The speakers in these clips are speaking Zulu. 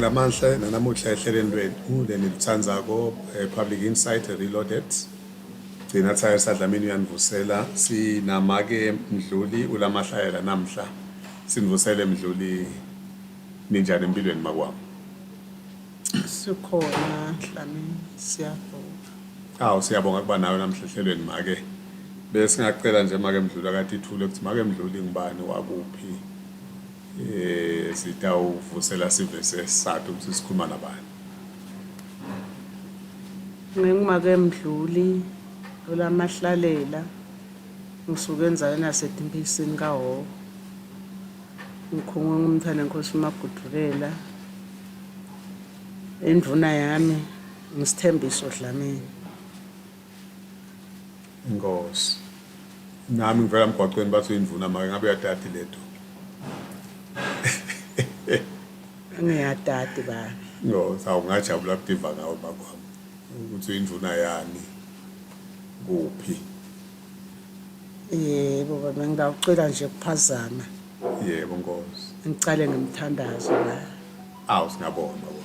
Namanhle nanamuhla ehlelweni lwethu leli lithandzako Public Insight Reloaded. Thina Thaya Sadlamini uyanivusela sinamake Mdluli ulamahlayela namhla sinivusele Mdluli ninjani empilweni makwami. Sikhona Dlamini siyabonga. Siyabonga kuba nawe namhla ehlelweni make. Bese ngicela nje make Mdluli akathi ithule ukuthi make Mdluli ngibani wakuphi. Sitawuvusela sivese sathu ukuthi sikhuluma nabani. Ngingumake Mdluli olamahlalela ngisuke enzaweni yaseDimpisini kaHho. Ngikhonga ngumthanda Nkosi Magudulela. Indvuna yami ngisithembiso Dlamini. Inkosi. Nami ngivela emgwaqweni bathi indvuna make ngabe uyadadi leto. Ngiyadadi ba. Ngajabula ukudiva ngawe bakwami ukuthi indvuna yani kuphi. Yebo baba ngingawucela nje ukuphazama. Yebo Nkosi. Ngicale ngimthandazo la. Singabonga baba.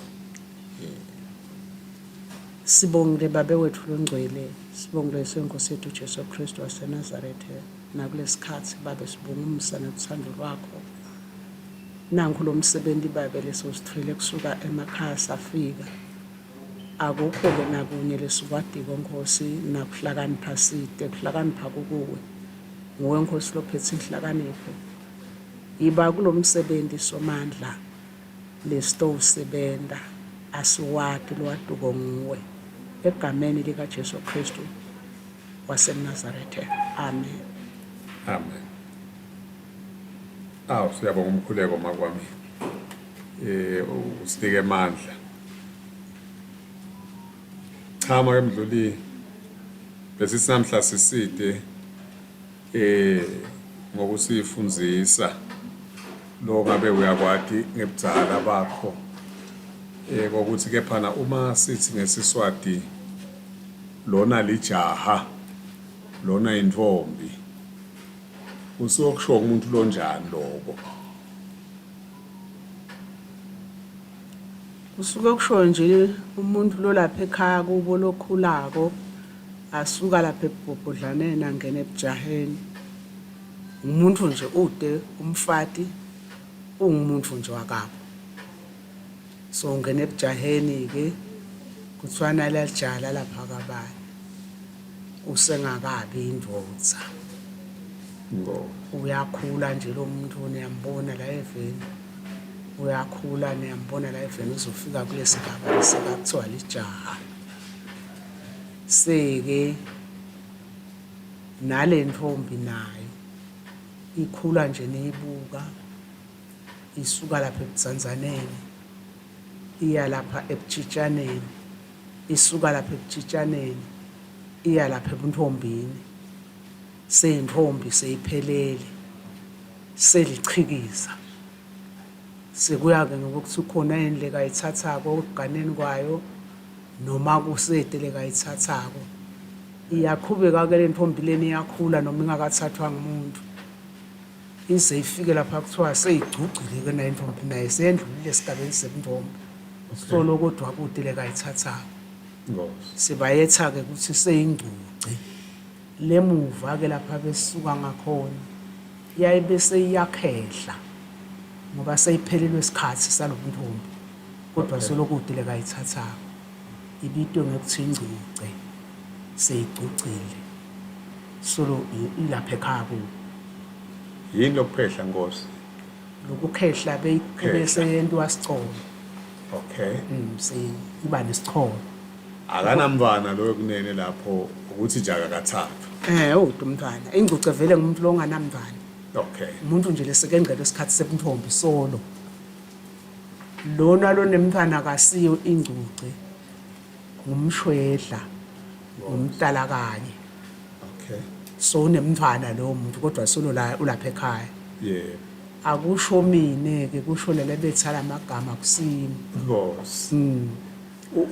Sibongile babe wethu longcwele, sibongile senkosi yethu Jesu Kristu waseNazaretha nakulesikhathi babe sibonga umsa nothando lwakho. Nanku lo msebenzi babe leso sithwele kusuka emakhaya safika. Akukho ke nakunye lesukwathi konkosi nakuhlakanipha side kuhlakanipha kukuwe. Nguwe Nkosi lophethe inhlakanipho. Yiba kulo msebenzi somandla lesitowusebenta asiwati lwaduko nguwe. Egameni lika Jesu Kristu waseNazaretha. Amen. Amen. Siyabonga umkhuleko makwami. Usitike amandla. Cha make Mdluli bese sinamhla siside ngokusifundzisa lo ngabe uyakwati ngebudzala bakho. Kokuthi ke phana uma sithi ngesiswati lona lijaha lona indvombi usokusho umuntu lonjani lokho. Usuke kusho nje umuntu lo lapha ekhaya kubo lokhulako asuka lapha ebhobhodlaneni angena ebujaheni. Umuntu nje ude umfati ungumuntu nje wakabo. So ngene ebujaheni ke kuthwana lalijala lapha kabani. Usengakabi indvodza. Uyakhula nje lo muntu niyambona la eveni. Uyakhula niyambona la eveni uzofika kulesigaba lesikuthiwa lijaha. Seke nale ntombi nayo ikhula nje neyibuka isuka lapha ebudzanzaneni iya lapha ebutshitshaneni isuka lapha ebutshitshaneni iya lapha ebuntombini seyintombi seyiphelele selichikiza sekuya ke ngokuthi ukhona endleka ayithathako ukuganeni kwayo noma kusedele kayithathako iyaqhubeka ke le ntombi leni iyakhula noma ingakathathwa ngumuntu ize ifike lapha kuthiwa seyigcugcile ke nayo intombi naye seyendlulile esigabeni sebuntombi solo kodwa kude le kayithathako. Sibayetha ke ukuthi seyingcuci lemuva ke lapha besuka ngakhona yayibe seyiyakhehla ngoba seyiphelelwe isikhathi salobuntombi kodwa solokude le kayithathako ibitwe ngokuthi ingcuce seyigcucile solo ilapha ekhaya kubo. Yini lokuphehla Nkosi? Lokukhehla bese yento wasicolo. Okay. Iba nesicolo. Akanamntwana lo kunene lapho ukuthi nje akathathu. Uthi umntwana ingcuce vele ngumuntu lo onganamntwana. Okay. umuntu nje lesekengqela isikhathi sebuntombi solo lona lonemntwana akasiyo ingcuce ngumshwedla ngumtala kanye Okay. so unemntwana lo muntu kodwa solo la ulapha ekhaya Yeah. akusho mine ke kusho lele bethala amagama kusini Nkosi.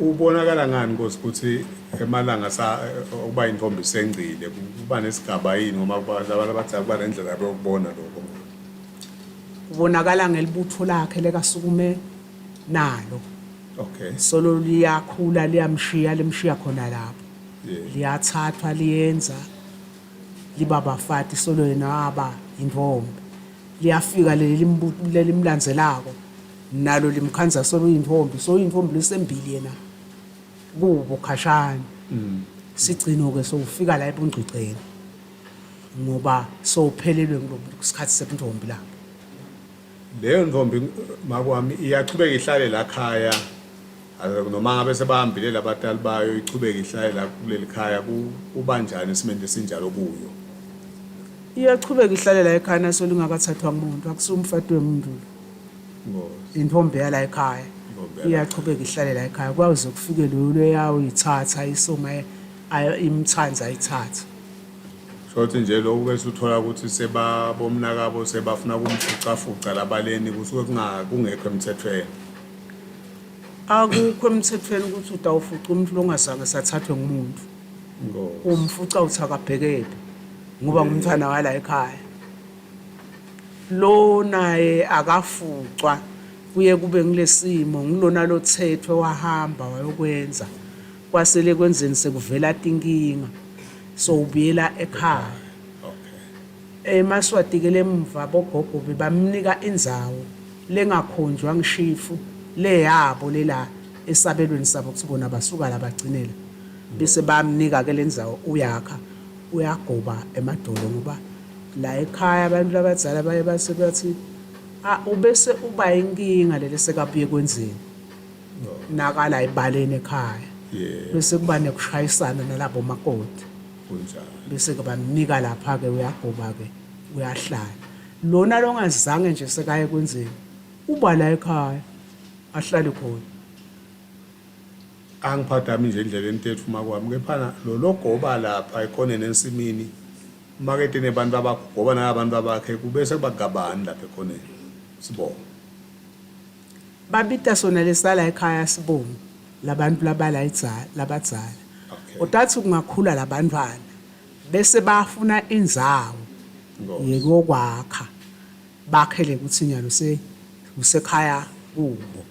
Ubonakala ngani Nkosi ukuthi emalanga ukuba intombi sengcile kuba nesigaba yini ngoba abantu abathi kuba nendlela yokubona lokho. ubonakala ngelibutho lakhe lekasukume nalo Okay. solo liyakhula liyamshiya limshiya khona lapho Yeah. liyathathwa liyenza liba bafati solo yena aba intombi liyafika lelimlandzelako nalo limkhanza solo intombi so intombi lesembili yena kubo khashana sigcino ke sowufika la ebungciceni ngoba sowuphelelwe ngesikhathi sebuntombi lapho Leyo ntombi makwami iyachubeka ihlale la khaya noma ngabe sebahambile labatali bayo ichubeka ihlale la kuleli khaya kubanjani isimende esinjalo kuyo. iyachubeka ihlale la ekhaya naso lingakathathwa ngumuntu akusumfati wemuntu Ngosi. intombi yala ekhaya iyachubeka ihlale la ekhaya kwaze kufike lo yawo ithatha isoma imthanza ayithatha Shothi nje lokho bese uthola ukuthi sebabomnakabo sebafuna kumfuca labaleni kusuke kungekho emthethweni. akukho emthethweni ukuthi utawufuca umuntu longasange sathathwe ngumuntu Ngosi. umfuca uthakabhekele ngoba ngumntwana wala ekhaya lo naye akafucwa kuye kube ngilesimo ngilona lothethwe wahamba wayokwenza kwasele kwenzeni sekuvela tinkinga so ubuyela ekhaya Okay. eMaswati ke lemva bogogo bebamnika indzawo lengakhonjwa ngishifu le yabo lela esabelweni sabo kuthi bona basuka la bagcinela bese bamnika ke lendzawo uyakha uyagoba emadolo ngoba la ekhaya abantu labadzala baye basebathi ubese uba inkinga lele sekabuye kwenzeni nakala ibaleni ekhaya Yeah. bese kuba nekushayisana nalabo makoti Kunjalo. bese ke bamnika lapha ke uyagoba ke uyahlala lona longazange nje sekaye kwenzeni uba la ekhaya ahlale khona Angiphathami nje indlela entethu makwami kephana lo logoba lapha ikhona nensimini market nebantu abagoba nabantu abakhe kubese kubagabani lapha ekhona sibonga. babita sona lesala ekhaya sibonga labantu labala idzala labadzala Okay. udathi kungakhula labantwana bese bafuna indzawo Ngosi. yekokwakha bakhele ukuthi nyalo usekhaya kubo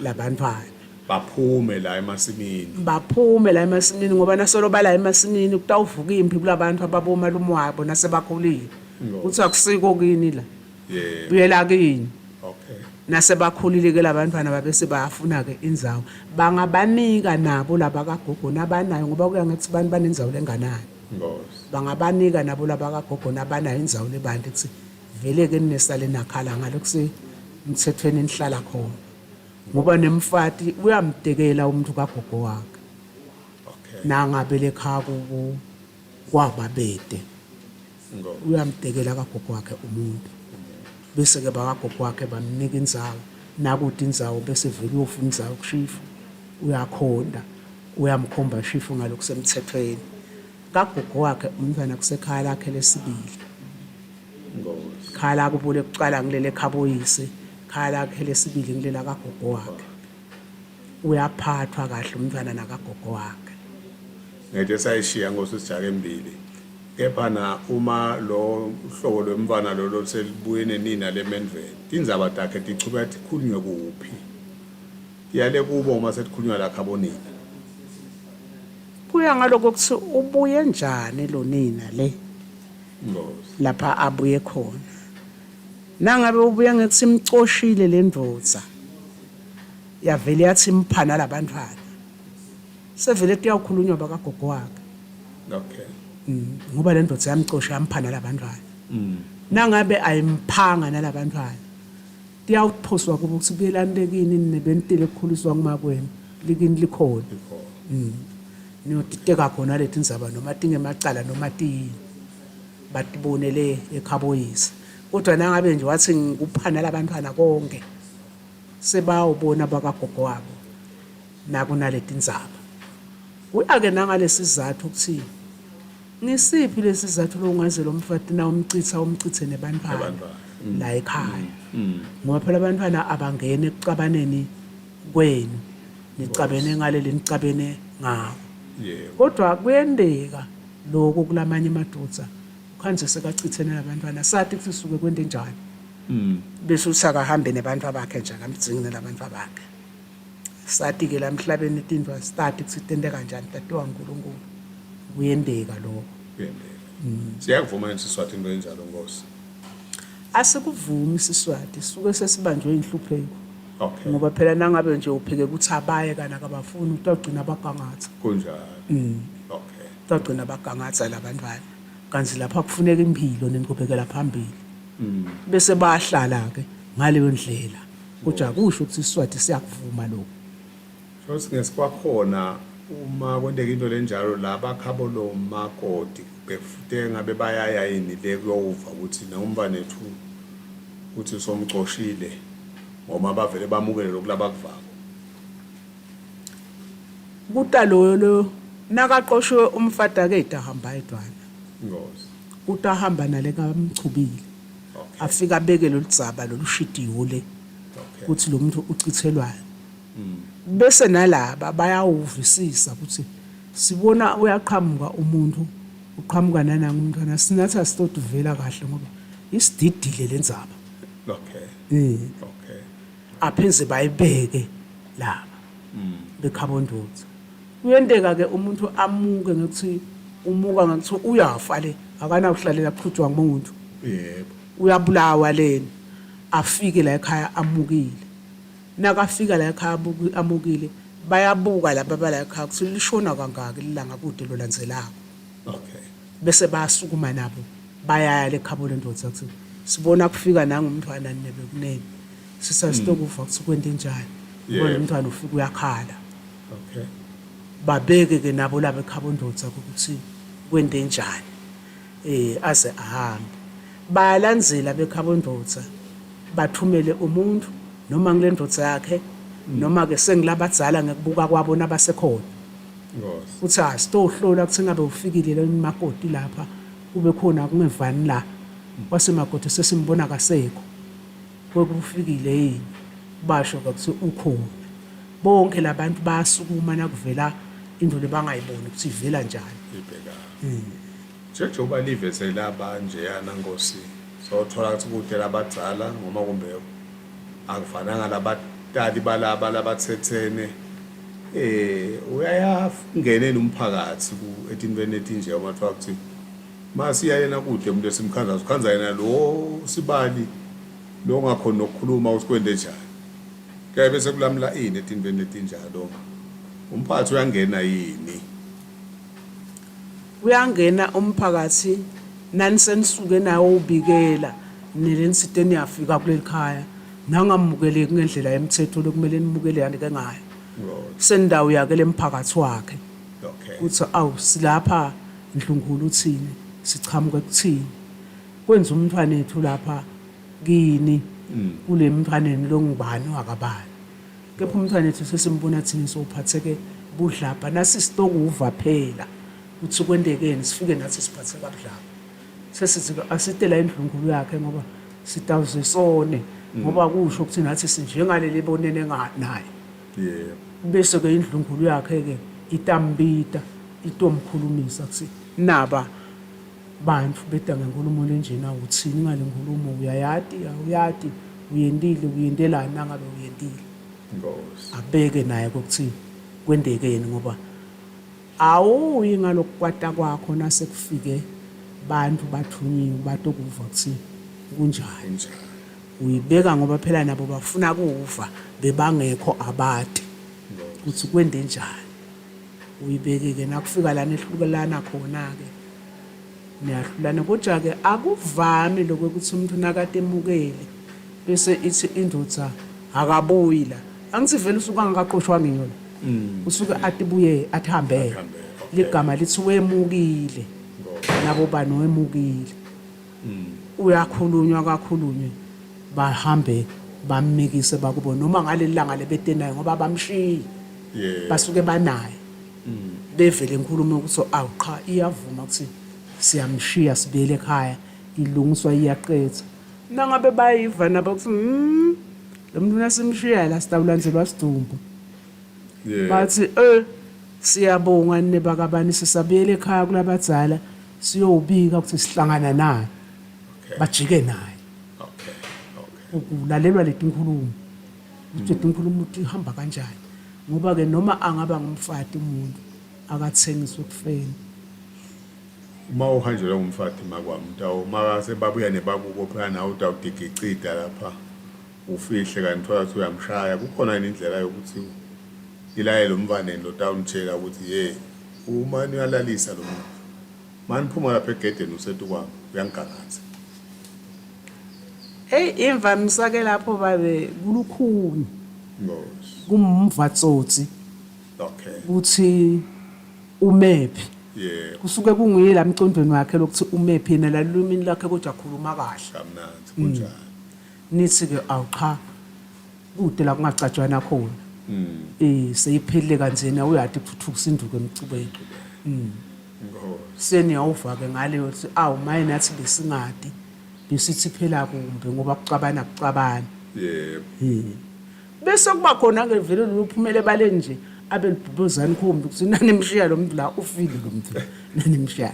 labantwana baphume la emasimini. baphume la emasimini ngoba nasolo bala emasimini kutawuvuka impi kulabantu ababomalumo wabo nasebakhulile Ngosi. kuthi akusiko kini la Yeah. buyela kini Okay. nasebakhulile ke labantwana babese bayafuna ke indzawo bangabanika nabo labakagogo nabanayo ngoba kuya ngathi abantu banendzawo lenganayo Ngosi. bangabanika nabo labakagogo nabanayo indzawo lebantu kuthi vele ke ninesale nakhala ngalokuse umthethweni nihlala khona ngoba nemfati uyamtekela umuntu kagogo wakhe Okay. nangabele ekhaya kubo kwababede Ngosi. uyamtekela kagogo wakhe umuntu bese ke bakagogo wakhe bamnika indzawo nakuthi indzawo bese vele uyofuna indzawo kushifu uyakhonda uyamkhomba shifu ngalokusemthethweni kagogo wakhe umntwana kusekhaya lakhe lesibili Ngosi. khaya la kubo lekucala ngilele khaboyise khaya lakhe lesibili ngilela kagogo wakhe uyaphathwa kahle umntwana nakagogo wakhe Ngeke sayishiya ngosijake embili. Kepha na uma lo hlobo lwemntwana lo selibuye nenina lemendveni tindzaba takhe tichubeka tikhulunywe kuphi yale kubo uma sekukhulunywa la khabonini. kuya ngaloko ukuthi ubuye njani lo nina le Ngosi. lapha abuye khona nangabe ubuye ngethi simcoshile lendvodza yavele yathi imphana labantwana sevele kuyawukhulunywa bakagogo wakhe Okay. ngoba le ndodza yamcosha yamphana labantwana nangabe ayimphanga nalabantwana tiyawuphoswa kuba ukuthi kuyelantekini nebentile ekukhuliswa ngumakwenu likini likhona niyoditeka khona leti ndzaba noma tingemacala noma tiyini batibonele ekhaboyisi kodwa nangabe nje wathi ngikuphana labantwana konke sebawubona bakagogo wabo nakunaleti indzaba uyake nangalesi sizathu ukuthi ngisiphi lesi sizathu longaze lo mfati na umchithe nebantwana la ekhaya ngoba phela abantwana abangene ekucabaneni kwenu nicabene ngaleli nicabene ngawo kodwa kuyendeka lokho kulamanye amadoda khanje sekachithene nabantwana sathi kusuke kwente njani bese usakahambe nebantu abakhe nje akamdzingi labantu abakhe sathi ke lamhlabeni intindwa start kusitende kanjani tatiwa uNkulunkulu kuyendeka lokho siyakuvuma isiswati into enjalo Nkosi asikuvumi isiswati suke sesibanjwe inhlupheko okay ngoba phela nangabe nje uphike ukuthi abaye kana kabafuni utagcina bagangatha kunjalo okay utagcina bagangatha labantwana kanzi lapha kufuneka impilo nenqubekela phambili bese bahlala ke ngaleyo ndlela kuja kusho ukuthi isiswati siyakuvuma lokho so singesikwakhona uma kwenteka into lenjalo la bakhabo lo makoti befute ngabe bayaya yini le kuyova ukuthi noma nethu uthi somcoshile ngoma bavele bamukele lokulabakuvako kutalo nakaqoshwe umfata ke idahamba edwana Nkosi utahamba nale kamchubile afika abeke loludzaba lolushidiyo le ukuthi lo muntu ucithelwayo bese nalaba bayawuvisisa ukuthi sibona uyaqhamuka umuntu uqhamuka nananga umntwana sinathi asitoduvela kahle ngoba isididile lendzaba okay aphenze bayibeke laba bekhabondodza kuyendeka ke umuntu amuke ngokuthi umuka ngathi uyafa le akana uhlalela kuqhutshwa ngumuntu yebo uyabulawa leni afike la ekhaya amukile nakafika la ekhaya amukile bayabuka laba bala ekhaya ukuthi lishona kangaka ilanga kude lolandzelako okay bese bayasukuma nabo bayaya lekhabo lendodza ukuthi sibona kufika nangumntwana nebe kunene sisasitokuva ukuthi kwente njani ngoba umntwana ufika uyakhala okay babeke ke nabo laba ekhabo ndodza ukuthi kwente njani aze ahambe bayalandzela bekhabo ndodza bathumele umuntu noma ngile ndodza yakhe noma ke sengilabadzala ngekubuka kwabo nabasekhona Nkosi uthi asitohlola ukuthi ngabe ufikile lo makoti lapha kube khona kungevani la wasemakoti sesimbona kasekho kokufikile yini basho ukuthi ukhona bonke labantu bayasukuma nakuvela into lebangayiboni ukuthi ivela njani ibheka nje uba livese laba nje yana Nkosi so thola ukuthi kude labadzala ngoma kumbe akufananga labatali balaba labathethene uyayangene nomphakathi etintweni etinje amathiwa ukuthi masiya yena kude umuntu esimkhanza sikhanza yena lo sibali lo ngakhona nokukhuluma usikwende njani ke bese kulamla ini etintweni etinjalo umphathi uyangena yini uyangena umphakathi nani senisuke nawo ubikela nelensiteni yafika kuleli khaya nangamukeleki ngendlela yemthetho lokumele nimukele yani ke ngayo sendawo yakhe lemphakathi wakhe okay uthi awu silapha Ndlunkulu uthini sichamuke kuthini kwenza umntwana ethu lapha kini kule mntwaneni lo ngubani wakabani kepha umntwana ethu sesimbona thini sophatheke budlapha nasi sitokuva phela uthi kwendekeni sifike nathi siphathe kabudlapha sesithi asitela Ndlunkulu yakhe ngoba sitawuze sone ngoba kusho ukuthi nathi sinjengaleli bonene naye yebo bese ke Ndlunkulu yakhe ke itambita itomkhulumisa kuthi naba bantu bedanga inkulumo lenjena uthini ngale nkulumo uyayati uyendelana nangabe uyendile Nkosi abeke naye ukuthi kwendekeni ngoba awuyi ngalokukwata kwakho nasekufike bantu bathunyiwe batokuva ukuthi kunjani uyibeka ngoba phela nabo bafuna kuva bebangekho abade ukuthi kwende njani uyibeke ke nakufika lana ehlukelana khona ke niyahlulana kodwa ke akuvami lokho ukuthi umuntu nakade emukele bese ithi indodza akabuyi la angisivela usuka ngaqoshwa ngiyona usuke atibuye athambe ligama lithi wemukile nabo bani wemukile uyakhulunywa kakhulunywe bahambe bamikise bakubo noma ngalelanga lebetenayo ngoba bamshiya basuke banaye bevele inkulumo ukuthi awuqha iyavuma ukuthi siyamshiya sibele ekhaya ilungiswa iyaqetha nangabe bayiva nabo ukuthi lo muntu nasimshiya la sitawulandzelwa sidumbu bathi siyabonga nebakabani sisabuyele ekhaya kulabadzala siyobika ukuthi sihlangana naye bajike naye ukulalelwa leti nkulumo ukuthi inkulumo ukuthi ihamba kanjani ngoba ke noma angaba ngumfati umuntu akathengiswa ukufeni uma uhanjelwa ngumfati makwami mase babuya nebakuko phela nawe utawudigicida lapha ufihle kanti thola ukuthi uyamshaya kukhona indlela yokuthi ilaye lo mvaneni lo tawumtshela ukuthi umani uyalalisa lo muntu mani phuma lapha egedeni usethi kwami uyangigagatha imvamisa ke lapho babe kulukhuni kumvatsotsi kuthi umephi kusuke kunguye la mcondweni wakhe lokuthi umephi yena la lulwini lakhe kodwa akhuluma kahle kamnandi kunjani nithi ke awuqha kude la kungacatshwana khona seyiphelile kanzena uyade kuthuthuka induku emcubeni seniyawuva ke ngale ukuthi maye nathi besingadi besithi phela kumbe ngoba kucabana bese kuba khona ke vele luphumele baleni nje abelibhubuzana khombi ukuthi nanemshiya lo muntu la ufile lo muntu nanemshiya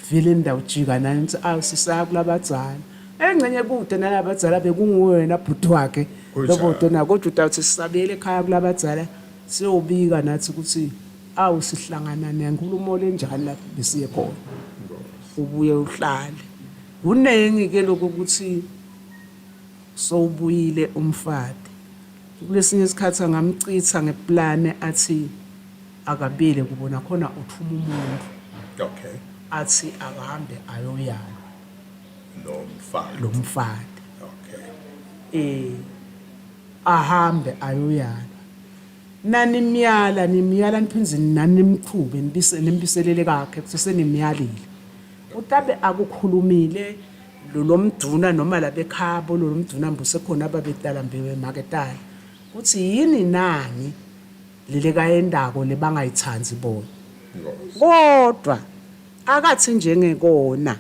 vele indawo jika naye ukuthi sisaya kulabadzala engcenye kude nalabadzala bekunguwena bhuti wakhe lobodo na kodwa utawuthi sisabele ekhaya kulabadzala siyobika nathi ukuthi sihlangana nenkulumo lenjani lapho besiye khona ubuye uhlale kunengi ke lokho ukuthi sowubuyile umfati kulesinye isikhathi angamcitha ngeplane athi akabile kubona khona uthuma umuntu athi akahambe ayoyala lo mfati ahambe ayoyala nimyala niphinzini nanimqhube nimbiselele kakhe kuthi senimyalile utabe akukhulumile lo mduna noma la bekhabo lo mduna mbuse khona ababedala mbewe maketala kuthi yini nani lele kayendako lebangayithanzi bona kodwa akathi njengekona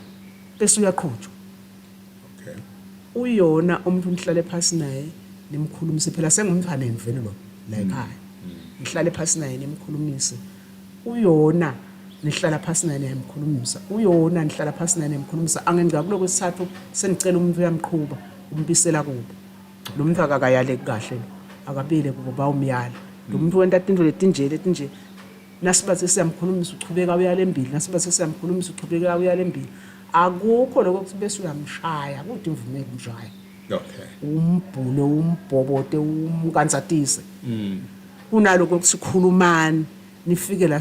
bese uyaqhutshwa uyona umuntu nihlale phansi naye nimkhulumise phela sengumntwaneni vele lo la ekhaya nihlale phansi naye nimkhulumise uyona nihlala phansi naye nimkhulumisa uyona nihlala phansi naye nimkhulumisa angenza kuloko kwesithathu senicela umuntu uyamqhuba umbisela kubo lo muntu akakayale kahle akabile kubo bawumyala lo muntu wenta into letinje nasibathi siyamkhulumisa uchubeka uyale embili nasibathi siyamkhulumisa uchubeka uyale embili akukho lokho ukuthi bese uyamshaya kodwa imvume kumshaya umbhule umbhobote umkantsatise kunaloko ukuthi khulumani nifike la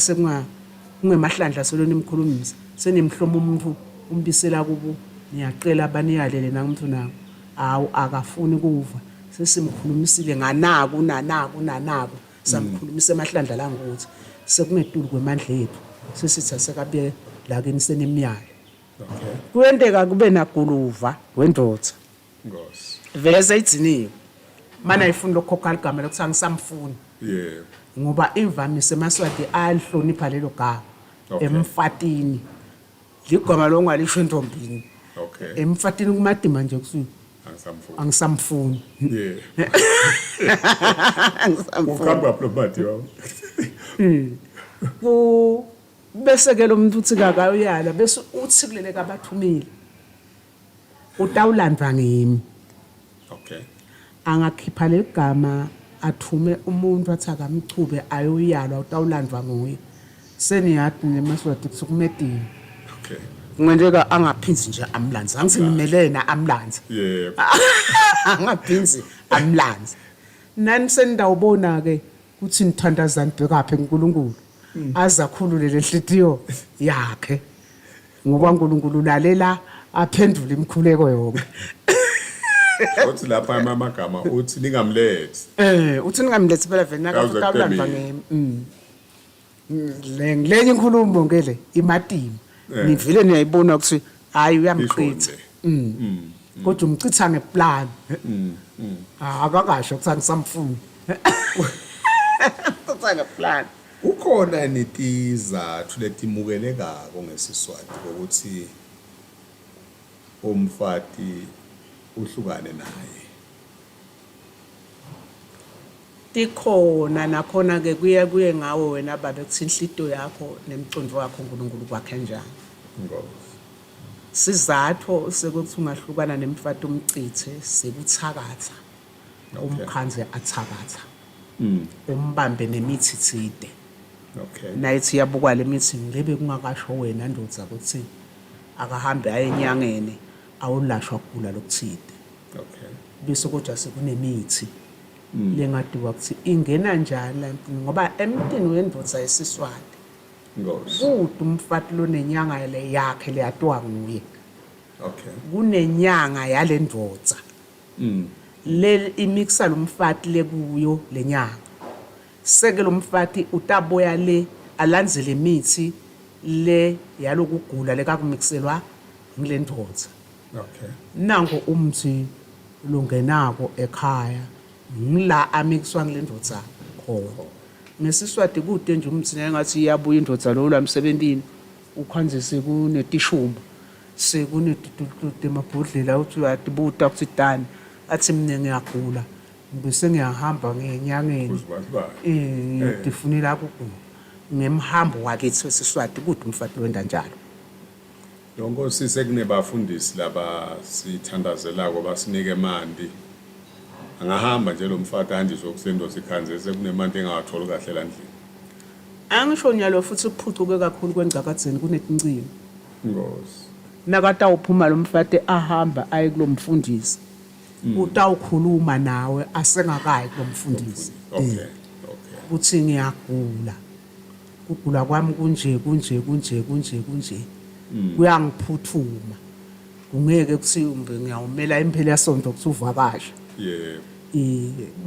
kungemahlandla solo nimkhulumisa senimhloma umuntu umbisela kubo niyaqela abaniyalele nakumuntu nawo akafuni kuva sesimkhulumisile nganako samkhulumisa emahlandla la ngokuthi sekungedulu kwemandla ethu sesithi asekabuye la kini senemiyalo kuyenteka kube naguluva wendoda vele seyidiniwe mana ifuna lokukhokha igama lokuthi angisamfuni ngoba imvamisa emaswati alihlonipha lelo gama emfatini ligama longalisho entombini emfatini kumadima nje kusuka angisamfuni ukhamba diplomati wawo bese ke lo muntu uthi kakayala bese uthi kulele kabathumile utawulandwa ngimi angakhipha legama athume umuntu athi akamchube ayoyalwa utawulandwa nguye seniyadi nemaswati kusukumedini ngwendeka angaphinzi nje amlanzi angithi nimelena amlanzi angaphinzi amlanzi nani senidawubona ke kuthi nithandazana bhekaphe uNkulunkulu azakhulule lenhlitiyo yakhe ngoba uNkulunkulu lalela aphendule imikhuleko yonke uthi lapha amagama uthi ningamlethi uthi ningamlethi phela vele nakawulandwa ngenye inkulumo ngele imatimi nivile niyayibona ukuthi hayi uyamchitha kodwa umchitha ngeplan akakasho ukuthi angisamfuni uchitha ngeplan. Ukhona netizathu letimukelekako ngeSiswati ukuthi umfati uhlukane naye? Tikhona nakhona ke kuye ngawe wena baba kuthi inhlito yakho nemicondvo yakho uNkulunkulu kwakhe njani. Sizathu sekuthi ungahlukana nemfati umchithe sekuthakatha umkhanze athakatha umbambe nemithithide. Nayithi yabukwa lemithi ngilebe kungakasho wena ndodza ukuthi akahambe aye enyangeni awulashwa kugula lokuthide. Bese kodwa sekunemithi lengadiwa ukuthi ingena njani la ngoba emntini wendvodza yeSiswati kude umfati lo nenyanga le yakhe leyatwa nguye. Kunenyanga yale ndvodza le imixa lomfati lekuyo lenyanga seke lomfati utaboya le alandzele imithi le yalokugula lekakumikiselwa ngile ndvodza. Nango umthi longenako ekhaya ngila amikiswa ngile ndvodza khona. NgeSiswati kude nje umthi ngathi iyabuya indvodza lo lamsebentini ukhanze sekunetishumba sekunetemabhodlela uthi uyatibuta ukuthi dani athi mina ngiyagula bese ngiyahamba ngenyangeni ngifunela ukugula ngemhambo wakithi weSiswati kude umfati wenda njalo. Yonke sisekunebafundisi laba sithandazelako basinike mandi angahamba nje lo mfati hanjiswe kusendo sikhanze sekunemanti engawatholi kahle landlini. Angisho nyalo futhi kuphucuke kakhulu kwengcakadzeni kunetincingo. Nakata uphuma lo mfati ahamba aye kulomfundisi utawukhuluma nawe asengakayi kulomfundisi uthi ngiyagula kugula kwami kunje kuyangiphuthuma kungeke kuthi ngiyawumela impela yasonto ukuthi uvakashe.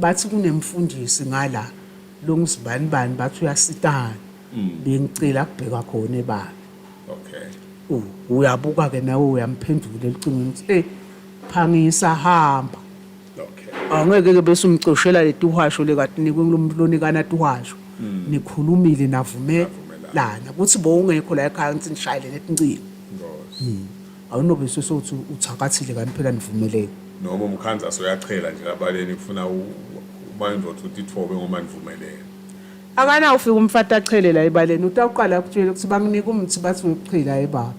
Bathi kunemfundisi ngala lo ngisibani bathi uyasitana bengicela kubheka khona ebaba. Uyabuka ke nawe uyamphendula elicingweni ukuthi phangisa hamba. Angeke ke bese umcoshela letihwasho lekati nikwe ngilomlonikana tuhwasho nikhulumile navumelana ukuthi bowungekho la ekhaya ngithi nishayile netincingo. Awunobe sothi uthakathile kanti phela nivumeleke noma umkhanza soyachela nje abaleni kufuna uma indvodza utitfobe ngoma nivumeleke. Akana ufika umfati achele la ebaleni utawuqala ukutshela ukuthi banginike umthi bathi uyochela ebaba.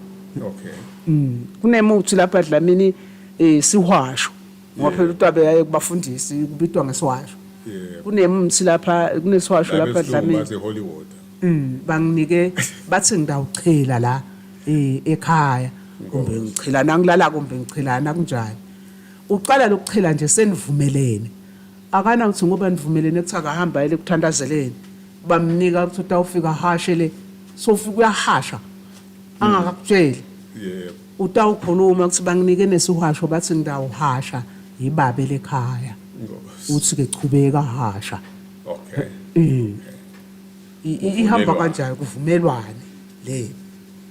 Kunemuthi lapha Dlamini sihwasho ngoba phela utabe yaye kubafundisi kubitwa ngesihwasho. Kunemuthi lapha kunesihwasho lapha Dlamini bathi holy water. Banginike bathi ngidawuchela la ekhaya kumbe ngichela nangilala kumbe ngichelana kunjani. Uqala lokuchela nje senivumelene. Akana ukuthi ngoba nivumelene ukuthi akahamba ele kuthandazeleni bamnika ukuthi utawufika hashele sofika uyahasha angakakutsheli. Utawukhuluma ukuthi banginike nesihwasho bathi ngidawuhasha yibabe lekhaya uthi ke chubeka hasha. Ihamba kanjani kuvumelwane le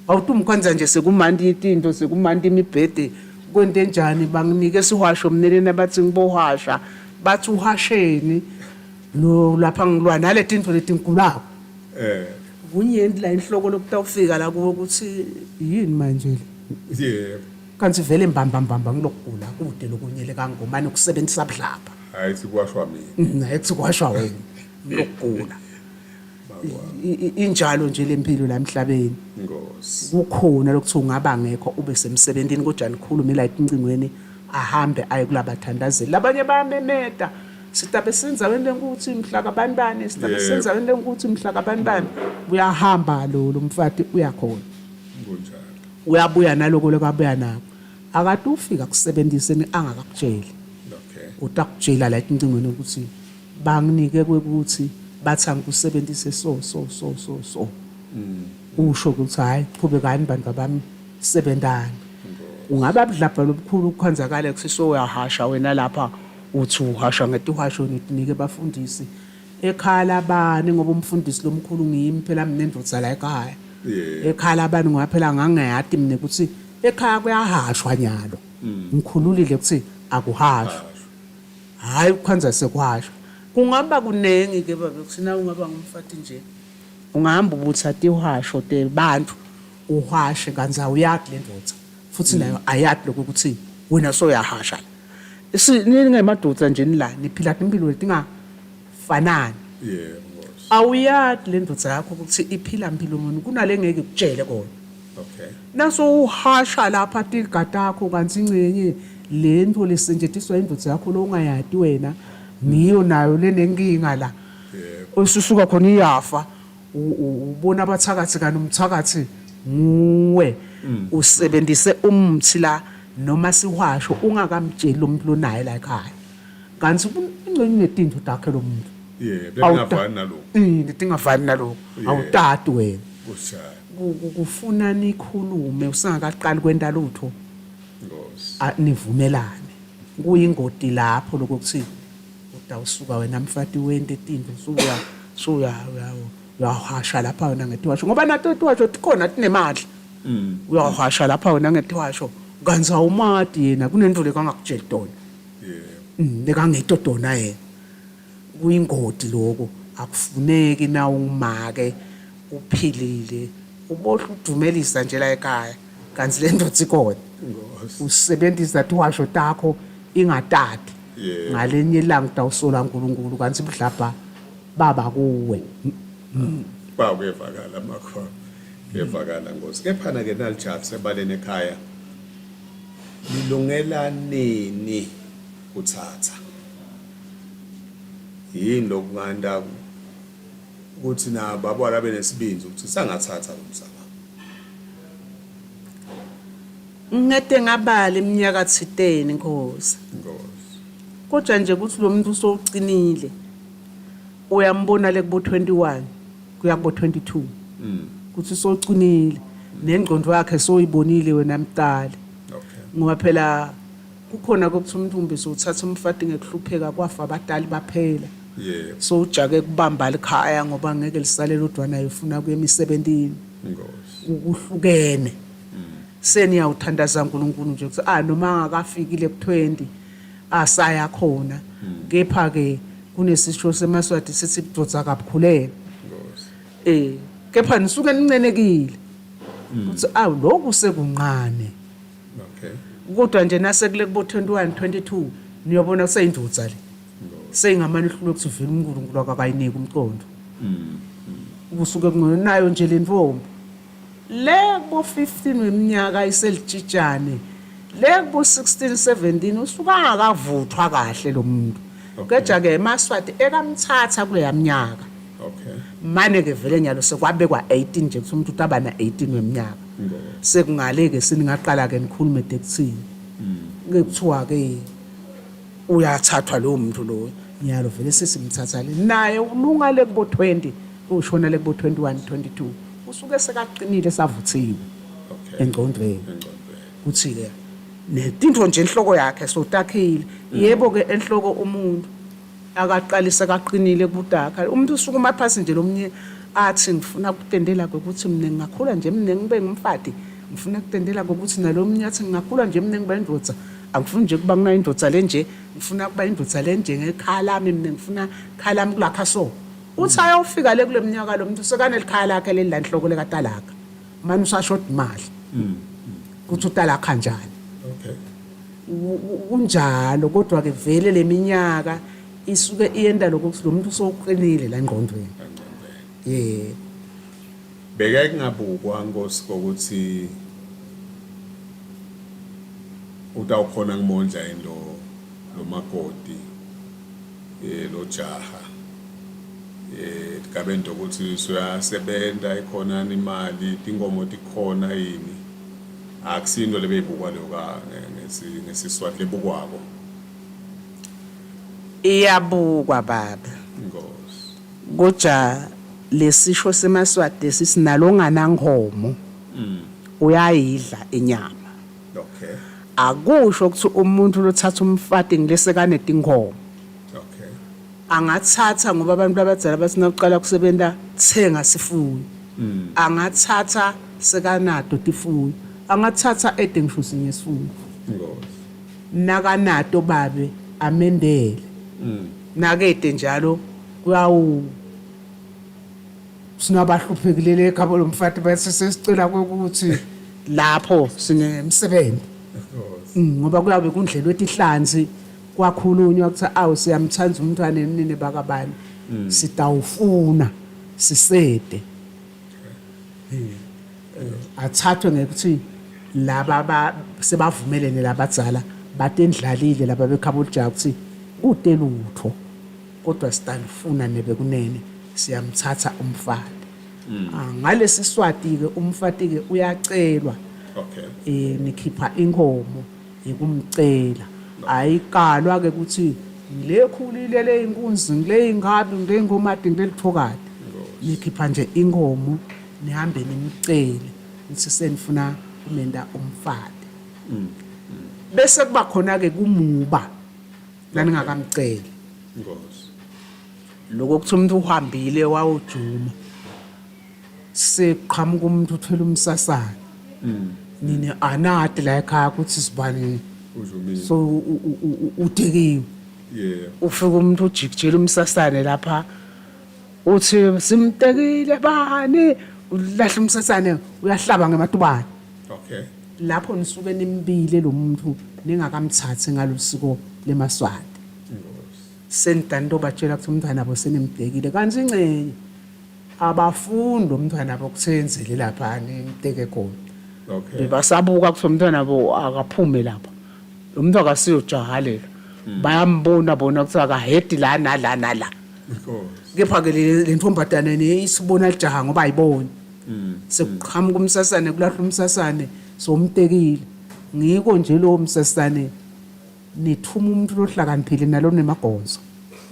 awuthi umkhanza nje sekumandi itinto sekumandi imibhede kwente njani banginike isihwasho mneleni bathi ngibohasha bathi uhasheni lo lapha ngilwa nale tinto letinkulu kunyendi la inhloko lokutawufika la kuwo ukuthi yini manje kanti vele mbamba ngilokugula kude lokunyele kangomani ukusebenzisa budlapha hayi sikwashwa mina hayi sikwashwa wena ngilokugula injalo nje lempilo la emhlabeni. Kukhona lokuthi ungaba ngekho ube semsebentini kodwa nikhulume la etincingweni ahambe aye kulabathandazeli labanye bayamemeta sitabe senza wende ukuthi mhla kabanibani sitabe senza wende ukuthi mhla kabanibani uyahamba lo mfati uyakhona kunjalo uyabuya naloko lokabuya nako akade ufika kusebenziseni angakakutsheli. Utakutshela la etincingweni ukuthi banginike kwekuthi bathi angikusebenzise so usho ukuthi hayi qhubekani bantu bami sebentani. Ungaba budlapha lobukhulu ukukhanzakala kusiso uyahasha wena lapha uthi uhasha ngetihwasho nitinike bafundisi ekhaya labani ngoba umfundisi lomkhulu ngiyimi phela mina endvodza la ekhaya ekhaya labani ngoba phela ngangiyati mina ukuthi ekhaya kuyahashwa nyalo ngikhululile ukuthi akuhashwa hayi ukhanza sekuhashwa kungaba kunengi ke babe kusina ungaba ngumfati nje ungahamba ubuthatha ihasho te bantu uhashe kanza uyathi lendvodza futhi nayo ayathi lokho ukuthi wena soyahasha ningemadoda nje nila niphila impilo letingafanani awuyathi lendvodza yakho ukuthi iphila impilo muni kunale ngeke kutshele kona okay naso uhasha lapha tigatakho kanti ingcenye lento lesentshentiswa indvodza yakho lo ungayati wena niyo nayo lenenkinga la ususuka khona iyafa ubona abathakathi kana umthakathi nguwe usebenzise umthi la noma siwasho ungakamtsheli umuntu lonaye la ekhaya kanti ingcenye netinto takhe lo muntu bekungavani nalokho letingavani nalokho awutati wena kushaya kufuna nikhulume usangaqali kwenta lutho ngosi nivumelane kuyingodi lapho lokuthi utawusuka wena mfati wente tinto uyahasha lapha wena ngetiwasho ngoba nato tiwasho tikhona tinemali uyahasha lapha wena ngetiwasho kanza umati yena kunento lekangakutsheli tona lekangeyitodona yena kuyingodi lokho akufuneki na umake uphilile ubohle udumelisa nje la ekhaya kanti le ndodzi ikhona usebenzisa tiwasho takho ingatati ngalenye ilanga utawusola uNkulunkulu kanti mhlapa baba kuwe kuyevakala makho kuyevakala ngosi kephana ke nalijathi sebaleni ekhaya lilungela nini kuthatha yini lokunganda ukuthi na babona benesibinzo ukuthi sangathatha umsaba ngete ngabala iminyaka 10 Nkosi kodwa nje ukuthi lo muntu usowucinile uyambona le kubo 21 kuya kubo 22 ukuthi usowucinile nengqondo yakhe soyibonile wena mtali ngoba phela kukhona ukuthi umuntu sowuthatha umfati ngekuhlupheka kwafa abadali baphela so ujake kubamba likhaya ngoba ngeke lisale lodwa naye ufuna kuye emisebenzini ukuhlukene seniyawuthandaza uNkulunkulu nje ukuthi noma angakafikile ku20 asaya khona kepha ke kunesisho semaswati sithi budodza kabukhulele kepha nisuke nincenekile ukuthi lokhu sekunqane kodwa nje nasekule kubo 21 22 niyobona kuseyindvodza le seyingamani ihlulo ukuthi uvela uNkulunkulu akakayiniki umcondo usuke kungenayo nje lentombi le kubo 15 weminyaka iselijijane le kubo 16 17 usuka angakavuthwa kahle lo muntu keja ke emaswati ekamthatha kule yaminyaka mane ke vele nyalo sekwabekwa 18 nje ukuthi umuntu utaba na 18 weminyaka sekungaleke siningaqala ke nikhulume tekthini ngekuthiwa ke uyathathwa lo muntu lo nyalo vele sesimthatha le naye ulunga le kubo 20 ushona le kubo 21 22 usuke sekaqinile savuthiwe engqondweni kuthi ke netinto nje enhloko yakhe sotakhile yebo ke enhloko umuntu akaqalisa kaqinile kubudakha umuntu usuka maphasi nje lomnye athi ngifuna ukutendela ukuthi mina ngingakhula nje mina ngibe ngumfati ngifuna ukutendela ukuthi nalomnye athi ngingakhula nje mina ngibe indvodza angifuni nje kuba kuna indvodza lenje ngifuna kuba indvodza lenje ngekhala lami mina ngifuna khala lami kulakha so uthi ayofika le kule minyaka lo muntu sekane likhaya lakhe leli lanhloko lekatalaka manje usashot imali kuthi utalaka kanjani unjalo kodwa ke vele leminyaka isuke iyenda lokuthi lo muntu soqinile la ngqondweni beke kungabukwa Nkosi ukuthi utawukhona ngimondla into lo makoti lo jaha kabe into ukuthi uyasebenza ikhona imali ingomo tikhona yini akusindo lebeyibukwa loka ngesiswati lebukwako iyabukwa baba Nkosi koja lesisho semaswati sisinalongana nghomo uyayidla inyama akusho ukuthi umuntu lothatha umfati ngilesekane tinghomo angathatha ngoba abantu abadzala basinoqala kusebenza thenga sifuyo angathatha sekanado tifuyo angathatha ede ngisho singesifuna Inkosi. nakanato babe amendele nakede njalo kuyawu sinabahluphekile ekhabo lomfati bese sesicela ukuthi lapho sinemsebenzi Inkosi. ngoba kuyabe kundlela wetihlanzi kwakhulunywa ukuthi awu siyamthanda umntwana emnini bakabani sitawufuna sisede athathwe ngekuthi laba sebavumelene labadzala batendlalile laba bekhabulja ukuthi kude lutho kodwa sitalifuna nebe kunene siyamthatha umfati ngalesi swati ke umfati ke uyacelwa Okay. nikhipha inkomo ikumcela ayikalwa ke ukuthi ngilekhulile le inkunzi ngile ingabi ngile ngomadi ngilithokade nikhipha nje inkomo nihambe nimcele ukuthi senifuna kumenda umfati bese kuba khona ke kumuba naningakamceli Inkosi. lokho kuthi umuntu uhambile wawujuma seqhamuka umuntu uthwele umsasana nini anati la ekhaya ukuthi sibani Uzumile. so utekiwe Yeah. ufika umuntu ujikijela umsasane lapha uthi simtekile bani ulahla umsasane uyahlaba ngematubane Okay. lapho nisuke nimbile lo muntu ningakamthathi ngalosiko lemaswati Inkosi. sentanto batshela ukuthi umntwana abo senimtekile kanti ingcenye abafundi umntwana abo kuthenzele lapha nimteke khona Okay. bebasabuka ukuthi umntwana abo akaphume lapha lo muntu akasiyojahalela bayambona bona ukuthi akahedi la nala nala Inkosi. kepha ke le ntombazane isibona lijaha ngoba ayiboni sekuqhamuka umsasane kulahla umsasane somtekile ngiko nje lo msasane nithuma umuntu lohlakaniphile nalo nemagonzo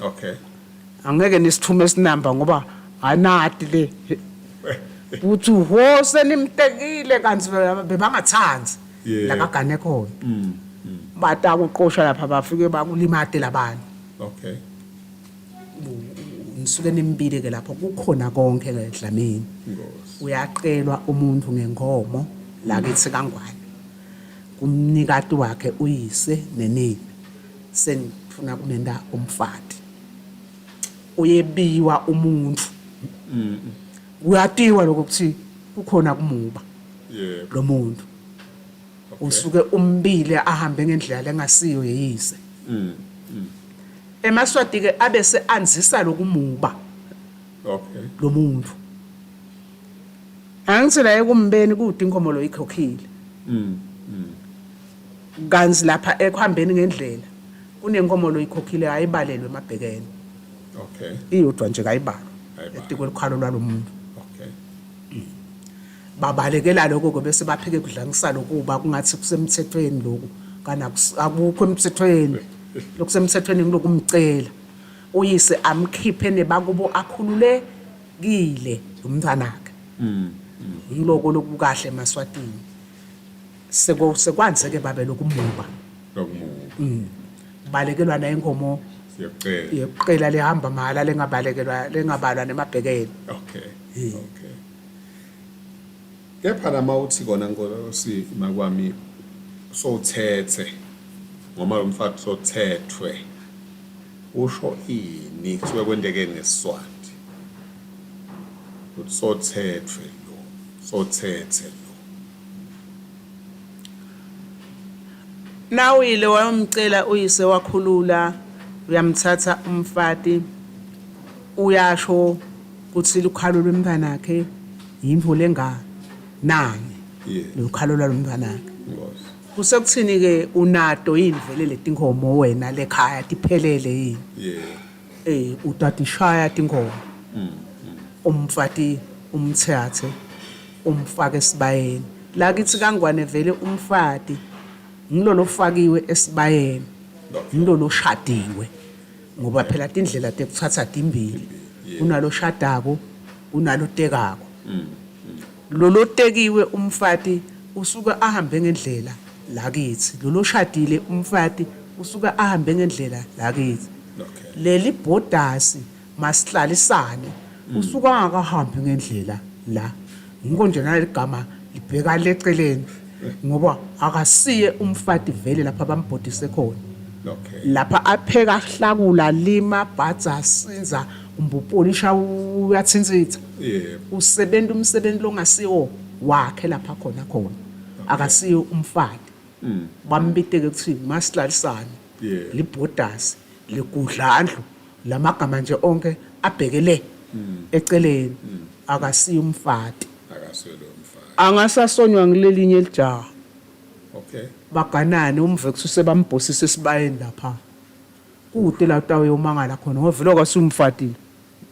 Okay. angeke nisithume sinamba ngoba anati le uthi hose nimtekile kanti bebangathanzi Yeah. la kagane khona bata kuqosha lapha bafike bakulimate labantu Okay. nisuke nimbile ke lapho kukhona konke ke edlamini Inkosi. uyaqelwa umuntu ngenkomo la kithi kangwane kumnikati wakhe uyise nenini senifuna kumenda umfati uyebiwa umuntu uyatiwa lokuthi kukhona kumuba Yeah. lo muntu Okay. usuke umbile ahambe ngendlela lengasiyo yeyise emaswati ke abese anzisa lokumuba Okay. lo muntu angithi la ekumbeni kude inkomo lo ikhokhile kanzi lapha ekuhambeni ngendlela kunenkomo lo ikhokhile ayibalelwe emabhekeni Okay. iyodwa nje kayibalwa Ayibalwa. etikwelikhalo lwalo muntu Okay. babalekela lokho ke bese baphike kudlangisa lokuba kungathi kusemthethweni lokho kana akukho emthethweni lokusemthethweni ngilokumcela uyise amkhiphe nebakubo akhululekile umntwanakhe ngiloko lokukahle emaswatini sekwanze ke babe lokumuba Lokumuba. balekelwa na inkomo Siyacela. yeqela lehamba mahala lengabalwa nemabhekeni Okay. Okay. Kepha lama uthi kona Nkosi makwami sothethe ngoma lo mfati sothethwe usho ini kusuke kwendeke ngeSiswati uthi sothethwe lo sothethe lo nawuyile wayomcela uyise wakhulula uyamthatha umfati uyasho ukuthi lukhalo lwemntwanakhe yimvu lenganani yeah lukhalo lwalomntwanakhe Nkosi kusekuthini ke unato yini vele letinkomo wena lekhaya tiphelele yini yeah utatishaya tinkomo umfati umthathe umfake esibayeni la kithi kangwane vele umfati ngilolo fakiwe esibayeni ngilolo shadiwe ngoba phela indlela tekuthatha timbili unalo shadako unalo tekako lolo tekiwe umfati usuka ahambe ngendlela la kithi lolo shadile umfati usuka ahambe ngendlela la kithi okay leli bhodasi masihlalisane usuka angakahambi ngendlela la ngiko nje naligama libheka leceleni ngoba akasiye umfati vele lapha bambhodise khona Okay. lapha apheka ahlakula lima bhatsa sinza umbupolisha uyathinsitha Yebo. usebenza umsebenzi longasiwo wakhe lapha khona akasiyo umfati bambiteke kuthi masihlalisana Yeah. libhodasi ligudlandlu lamagama nje onke abhekele eceleni akasiyo umfati Akaswele umfana. angasasonywa ngilelinye elijaha Okay. baganane umveksu sebambhosisa esibayeni lapha kude la utawe umangala khona ngovelo kwasumfati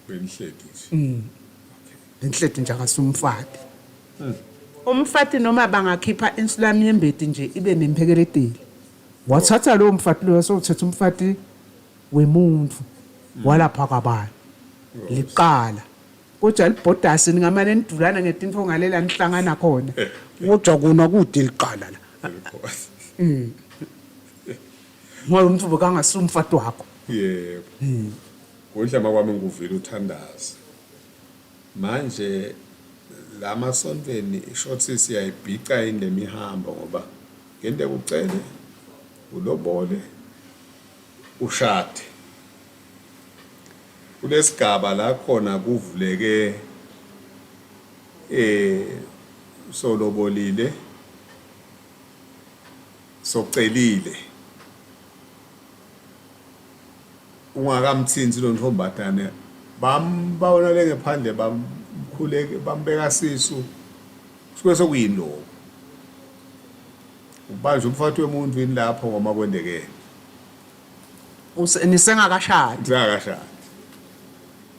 Benhleti nje. lenhleti nje akasumfati umfati noma bangakhipha insulami yembeti nje ibe nemphekeleteli wathatha lo mfati lo sowuthetha umfati wemuntu walapha kabani liqala kodwa libhodasi ningamane nidulana ngetinto ngalela nihlangana khona kodwa kuna kude liqala la ngoba umuntu bekangasumfati wakho Yebo. Kodlama kwami nguvile uthandaza. Manje la masontweni ishortsi siyayibhica indemihambo ngoba ngente ucele ulobole ushade. Kulesigaba la khona kuvuleke solobolile socelile ungakamthinzi lo ntombatane bambawona ngephandle bamkhuleke bambeka sisu sike sokuyinlobo ubanje umfati wemuntu yini lapho ngoma kwendeke nisengakashadi ngakashada